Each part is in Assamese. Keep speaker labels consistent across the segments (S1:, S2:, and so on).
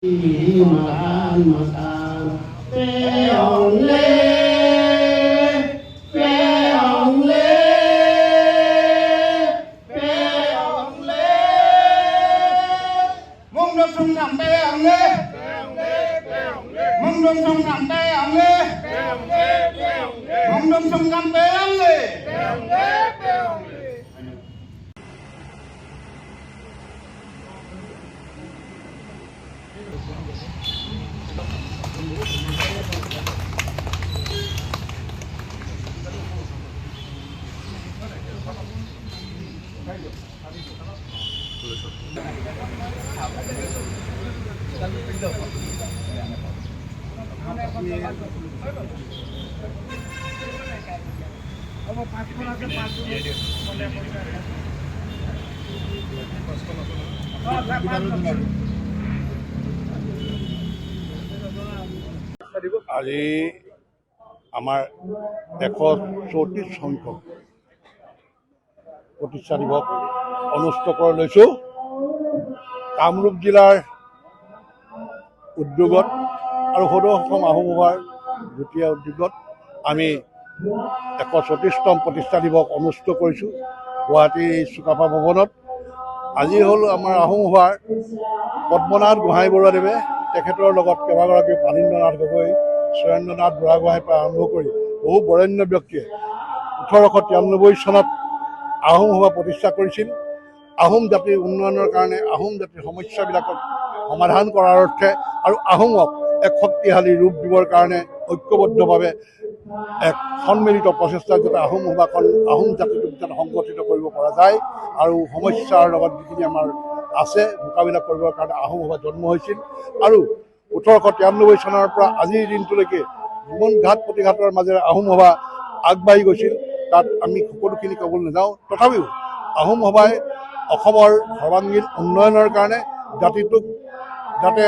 S1: Makan makan peong le peong le peong le mong đông sông nằm peong le mong đông sông nằm peong le mong đông sông nằm peong le
S2: আজি আমাৰ 134 সংখ্যক প্ৰতিষ্ঠা দিৱস অনুষ্ঠিত কৰি লৈছোঁ। কামৰূপ জিলাৰ উদ্যোগত আৰু সদৌ অসম আহোম সভাৰ যুটীয়া উদ্যোগত আমি 134তম প্ৰতিষ্ঠা দিৱস অনুষ্ঠিত কৰিছোঁ গুৱাহাটী চুকাফা ভৱনত। আজি হ'ল আমাৰ আহোম সভাৰ পদ্মনাথ গোহাঁই বৰুৱাদেৱে তেখেতৰ লগত কেইবাগৰাকী পানীন্দ্ৰনাথ গগৈ, সুৰেন্দ্ৰনাথ বুঢ়াগোহাঁইৰ পৰা আৰম্ভ কৰি বহু বৰেণ্য ব্যক্তিয়ে 1893 চনত আহোম সভা প্ৰতিষ্ঠা কৰিছিল। আহোম জাতিৰ উন্নয়নৰ কাৰণে, আহোম জাতিৰ সমস্যাবিলাকক সমাধান কৰাৰ অৰ্থে আৰু আহোমক এক শক্তিশালী ৰূপ দিবৰ কাৰণে ঐক্যবদ্ধভাৱে এক সন্মিলিত প্ৰচেষ্টা যাতে আহোম সভাখন আহোম জাতিটোক যাতে সংগঠিত কৰিব পৰা যায় আৰু সমস্যাৰ লগত যিখিনি আমাৰ আছে মোকাবিলা কৰিবৰ কাৰণে আহোম সভা জন্ম হৈছিল। আৰু 1893 চনৰ পৰা আজিৰ দিনটোলৈকে জীৱন ঘাত প্ৰতিঘাতৰ মাজেৰে আহোম সভা আগবাঢ়ি গৈছিল। তাত আমি সকলোখিনি ক'বলৈ নাযাওঁ, তথাপিও আহোম সভাই অসমৰ সৰ্বাংগীন উন্নয়নৰ কাৰণে জাতিটোক যাতে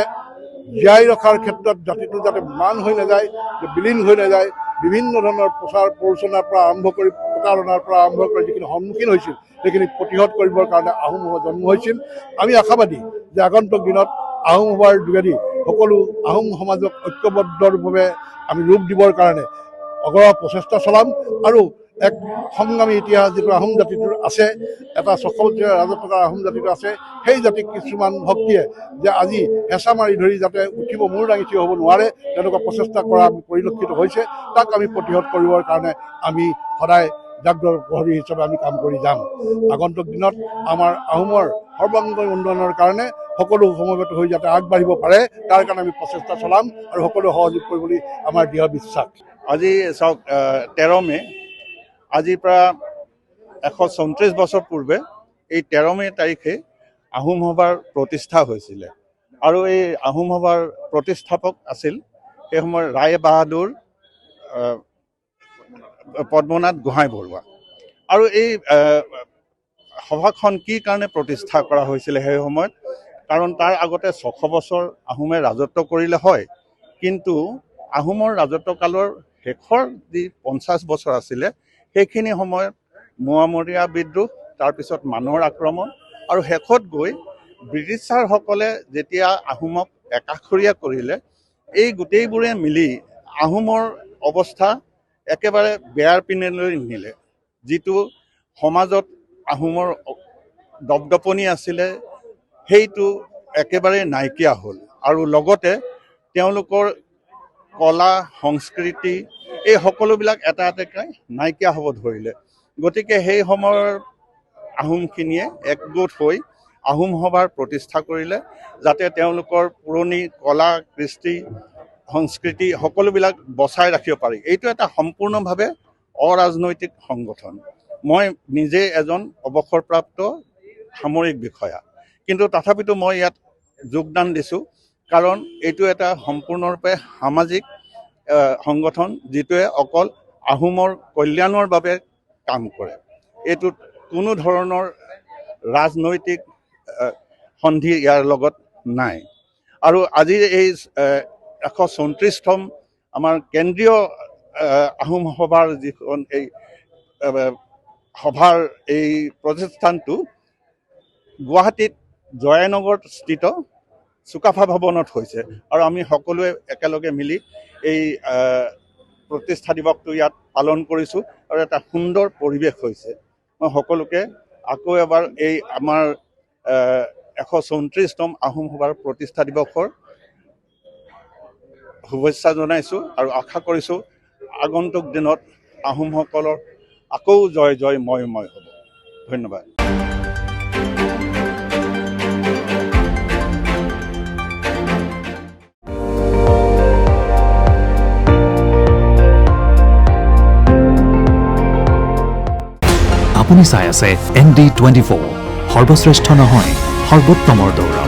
S2: জীয়াই ৰখাৰ ক্ষেত্ৰত জাতিটো যাতে ম্লান হৈ নাযায়, বিলীন হৈ নাযায়, বিভিন্ন ধৰণৰ প্ৰচাৰ প্ৰৰোচনাৰ পৰা আৰম্ভ কৰি প্ৰতাৰণাৰ পৰা আৰম্ভ কৰি যিখিনি সন্মুখীন হৈছিল সেইখিনি প্ৰতিহত কৰিবৰ কাৰণে আহোম সভা জন্ম হৈছিল। আমি আশাবাদী যে আগন্তুক দিনত আহোম সভাৰ যোগেদি সকলো আহোম সমাজক ঐক্যবদ্ধভাৱে আমি ৰূপ দিবৰ কাৰণে অগৰহ প্ৰচেষ্টা চলাম আৰু এক সংগ্ৰামী ইতিহাস যিটো আহোম জাতিটোৰ আছে, এটা 600 বছৰীয়া ৰাজত্বকাৰ আহোম জাতিটো আছে, সেই জাতিক কিছুমান শক্তিয়ে যে আজি হেঁচা মাৰি ধৰি যাতে উঠিব মূৰ দাঙি থিয় হ'ব নোৱাৰে তেনেকুৱা প্ৰচেষ্টা কৰা পৰিলক্ষিত হৈছে। তাক আমি প্ৰতিহত কৰিবৰ কাৰণে আমি সদায় জাগ্ৰত প্ৰহৰী হিচাপে আমি কাম কৰি যাম। আগন্তুক দিনত আমাৰ আহোমৰ সৰ্বাংগীন উন্নয়নৰ কাৰণে সকলো সমবেত হৈ যাতে আগবাঢ়িব পাৰে তাৰ কাৰণে আমি প্ৰচেষ্টা চলাম আৰু সকলো সহযোগ কৰিব বুলি আমাৰ দৃঢ় বিশ্বাস।
S3: আজি চাওক 13 মে, আজিৰ পৰা 134 বছৰ পূৰ্বে এই 13 মে তাৰিখে আহোম সভাৰ প্ৰতিষ্ঠা হৈছিলে আৰু এই আহোম সভাৰ প্ৰতিষ্ঠাপক আছিল সেই সময়ৰ ৰায় বাহাদুৰ পদ্মনাথ গোহাঁই বৰুৱা। আৰু এই সভাখন কি কাৰণে প্ৰতিষ্ঠা কৰা হৈছিলে সেই সময়ত, কাৰণ তাৰ আগতে 600 বছৰ আহোমে ৰাজত্ব কৰিলে হয়, কিন্তু আহোমৰ ৰাজত্বকালৰ শেষৰ যি 50 বছৰ আছিলে সেইখিনি সময়ত মোৱামৰীয়া বিদ্ৰোহ, তাৰপিছত মানুহৰ আক্ৰমণ আৰু শেষত গৈ ব্ৰিটিছাৰসকলে যেতিয়া আহোমক একাষৰীয়া কৰিলে, এই গোটেইবোৰে মিলি আহোমৰ অৱস্থা একেবাৰে বেয়াৰ পিনেলৈ নিলে। যিটো সমাজত আহোমৰ দপদপনি আছিলে সেইটো একেবাৰে নাইকিয়া হ'ল আৰু লগতে তেওঁলোকৰ কলা সংস্কৃতি এই সকলোবিলাক এটা এটাকৈ নাইকিয়া হ'ব ধৰিলে। গতিকে সেই সময়ৰ আহোমখিনিয়ে একগোট হৈ আহোম সভাৰ প্ৰতিষ্ঠা কৰিলে যাতে তেওঁলোকৰ পুৰণি কলা কৃষ্টি সংস্কৃতি সকলোবিলাক বচাই ৰাখিব পাৰি। এইটো এটা সম্পূৰ্ণভাৱে অৰাজনৈতিক সংগঠন। মই নিজে এজন অৱসৰপ্ৰাপ্ত সামৰিক বিষয়া, কিন্তু তথাপিতো মই ইয়াত যোগদান দিছোঁ কাৰণ এইটো এটা সম্পূৰ্ণৰূপে সামাজিক সংগঠন যিটোৱে অকল আহোমৰ কল্যাণৰ বাবে কাম কৰে। এইটোত কোনো ধৰণৰ ৰাজনৈতিক সন্ধি ইয়াৰ লগত নাই। আৰু আজিৰ এই 134তম আমাৰ কেন্দ্ৰীয় আহোম সভাৰ যিখন এই সভাৰ এই প্ৰতিষ্ঠানটো গুৱাহাটীত জয়ানগৰত স্থিত চুকাফা ভৱনত হৈছে আৰু আমি সকলোৱে একেলগে মিলি এই প্ৰতিষ্ঠা দিৱসটো ইয়াত পালন কৰিছোঁ আৰু এটা সুন্দৰ পৰিৱেশ হৈছে। মই সকলোকে আকৌ এবাৰ এই আমাৰ 134তম আহোম সভাৰ প্ৰতিষ্ঠা দিৱসৰ শুভেচ্ছা জনাইছোঁ আৰু আশা কৰিছোঁ আগন্তুক দিনত আহোমসকলৰ আকৌ জয় জয় ময় ময় হ'ব। ধন্যবাদ।
S4: আপুনি চাই আছে ND24, সৰ্বশ্ৰেষ্ঠ নহয় সৰ্বোত্তমৰ দৌৰ।